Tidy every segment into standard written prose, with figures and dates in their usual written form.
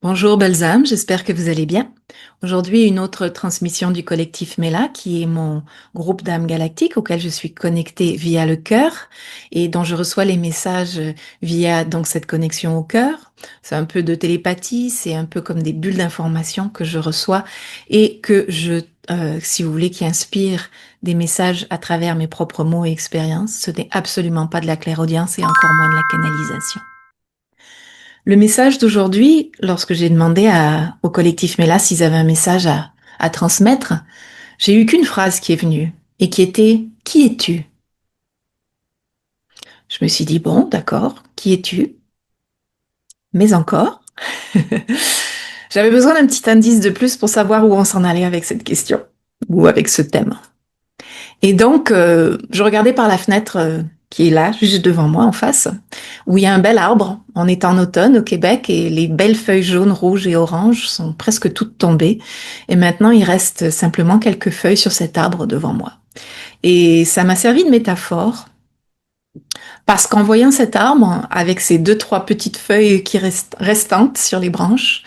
Bonjour belles âmes, j'espère que vous allez bien. Aujourd'hui, une autre transmission du collectif Mela, qui est mon groupe d'âmes galactiques auquel je suis connectée via le cœur et dont je reçois les messages via donc cette connexion au cœur. C'est un peu de télépathie, c'est un peu comme des bulles d'information que je reçois et que si vous voulez, qui inspire des messages à travers mes propres mots et expériences. Ce n'est absolument pas de la clairaudience et encore moins de la canalisation. Le message d'aujourd'hui, lorsque j'ai demandé au collectif Mela s'ils avaient un message à transmettre, j'ai eu qu'une phrase qui est venue et qui était Qui es-tu? Je me suis dit bon, d'accord, qui es-tu? Mais encore, j'avais besoin d'un petit indice de plus pour savoir où on s'en allait avec cette question ou avec ce thème. Et donc, je regardais par la fenêtre qui est là, juste devant moi, en face, où il y a un bel arbre. On est en automne au Québec et les belles feuilles jaunes, rouges et oranges sont presque toutes tombées. Et maintenant, il reste simplement quelques feuilles sur cet arbre devant moi. Et ça m'a servi de métaphore parce qu'en voyant cet arbre, avec ses deux, trois petites feuilles qui restantes sur les branches,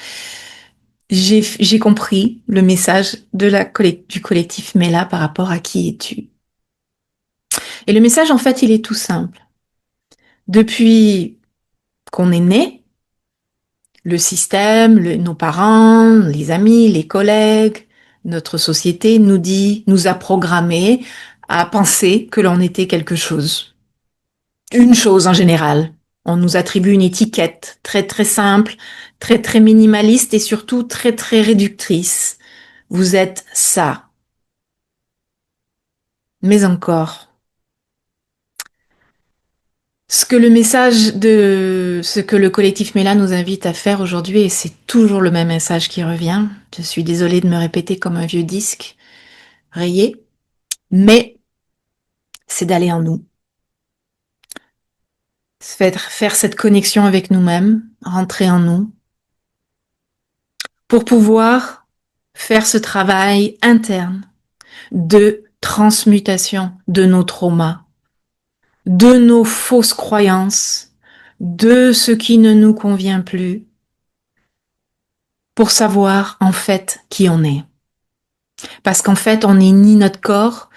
j'ai compris le message du collectif Mela par rapport à qui es-tu. Et le message, en fait, il est tout simple. Depuis qu'on est né, le système, nos parents, les amis, les collègues, notre société nous a programmés à penser que l'on était quelque chose. Une chose en général. On nous attribue une étiquette très très simple, très très minimaliste et surtout très très réductrice. Vous êtes ça. Mais encore, ce que le collectif Mela nous invite à faire aujourd'hui, et c'est toujours le même message qui revient. Je suis désolée de me répéter comme un vieux disque rayé, mais c'est d'aller en nous. Faire cette connexion avec nous-mêmes, rentrer en nous, pour pouvoir faire ce travail interne de transmutation de nos traumas, de nos fausses croyances, de ce qui ne nous convient plus, pour savoir en fait qui on est. Parce qu'en fait, on n'est ni notre corps,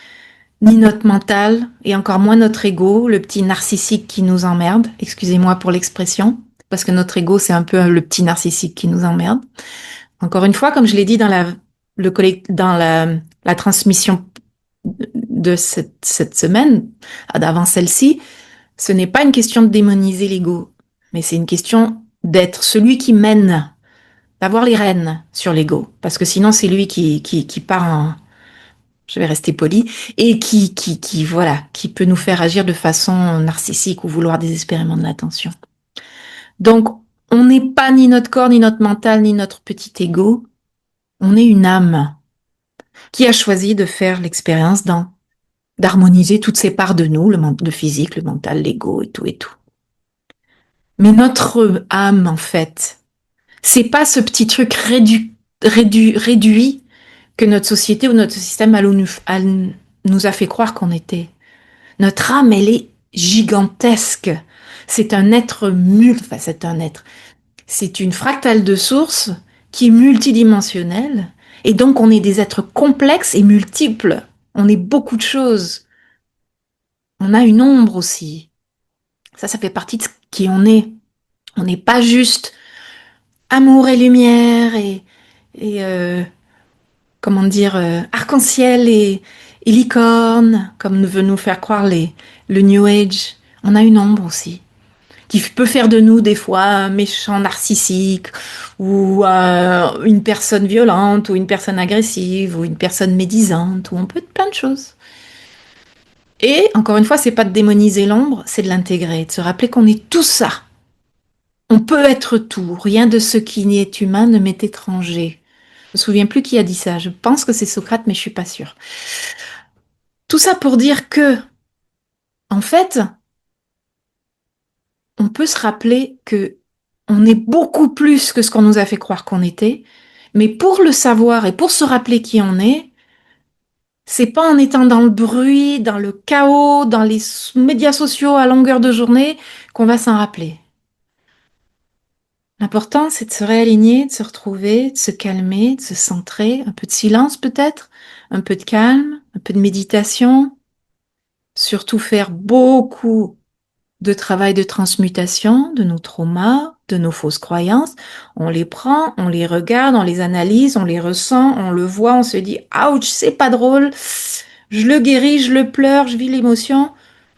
ni notre mental, et encore moins notre ego, le petit narcissique qui nous emmerde. Excusez-moi pour l'expression, parce que notre ego, c'est un peu le petit narcissique qui nous emmerde. Encore une fois, comme je l'ai dit dans la transmission de cette semaine, d'avant celle-ci, ce n'est pas une question de démoniser l'ego, mais c'est une question d'être celui qui mène, d'avoir les rênes sur l'ego, parce que sinon c'est lui qui part en, je vais rester poli, et voilà, qui peut nous faire agir de façon narcissique ou vouloir désespérément de l'attention. Donc, on n'est pas ni notre corps, ni notre mental, ni notre petit ego. On est une âme qui a choisi de faire l'expérience d'harmoniser toutes ces parts de nous, le physique, le mental, l'ego et tout et tout. Mais notre âme, en fait, c'est pas ce petit truc réduit que notre société ou notre système nous a fait croire qu'on était. Notre âme, elle est gigantesque. C'est un être enfin c'est un être. C'est une fractale de source qui est multidimensionnelle. Et donc, on est des êtres complexes et multiples. On est beaucoup de choses. On a une ombre aussi. Ça fait partie de qui on est. On n'est pas juste amour et lumière et comment dire, arc-en-ciel et licorne, comme veut nous faire croire le New Age. On a une ombre aussi, qui peut faire de nous des fois un méchant narcissique, ou une personne violente, ou une personne agressive, ou une personne médisante, ou on peut être plein de choses. Et encore une fois, c'est pas de démoniser l'ombre, c'est de l'intégrer, de se rappeler qu'on est tout ça. On peut être tout, rien de ce qui n'est humain ne m'est étranger. Je me souviens plus qui a dit ça. Je pense que c'est Socrate, mais je suis pas sûre. Tout ça pour dire que, en fait, on peut se rappeler que on est beaucoup plus que ce qu'on nous a fait croire qu'on était. Mais pour le savoir et pour se rappeler qui on est, c'est pas en étant dans le bruit, dans le chaos, dans les médias sociaux à longueur de journée qu'on va s'en rappeler. L'important, c'est de se réaligner, de se retrouver, de se calmer, de se centrer, un peu de silence peut-être, un peu de calme, un peu de méditation, surtout faire beaucoup de travail de transmutation de nos traumas, de nos fausses croyances. On les prend, on les regarde, on les analyse, on les ressent, on le voit, on se dit, ouch, c'est pas drôle, je le guéris, je le pleure, je vis l'émotion,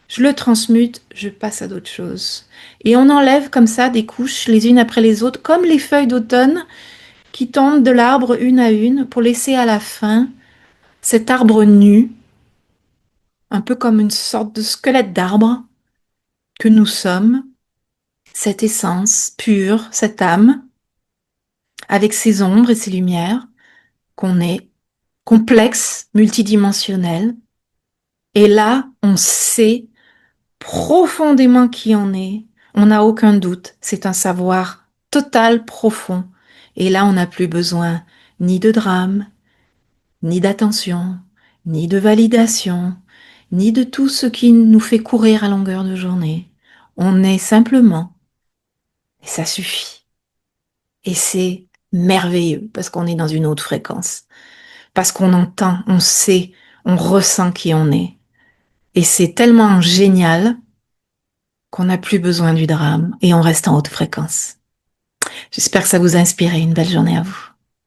je le transmute, je passe à d'autres choses. Et on enlève comme ça des couches les unes après les autres, comme les feuilles d'automne qui tombent de l'arbre une à une pour laisser à la fin cet arbre nu, un peu comme une sorte de squelette d'arbre que nous sommes, cette essence pure, cette âme, avec ses ombres et ses lumières, qu'on est complexe, multidimensionnel. Et là, on sait profondément qui on est. On n'a aucun doute. C'est un savoir total, profond. Et là, on n'a plus besoin ni de drame, ni d'attention, ni de validation, ni de tout ce qui nous fait courir à longueur de journée. On est simplement, et ça suffit. Et c'est merveilleux parce qu'on est dans une autre fréquence, parce qu'on entend, on sait, on ressent qui on est. Et c'est tellement génial qu'on n'a plus besoin du drame et on reste en haute fréquence. J'espère que ça vous a inspiré. Une belle journée à vous.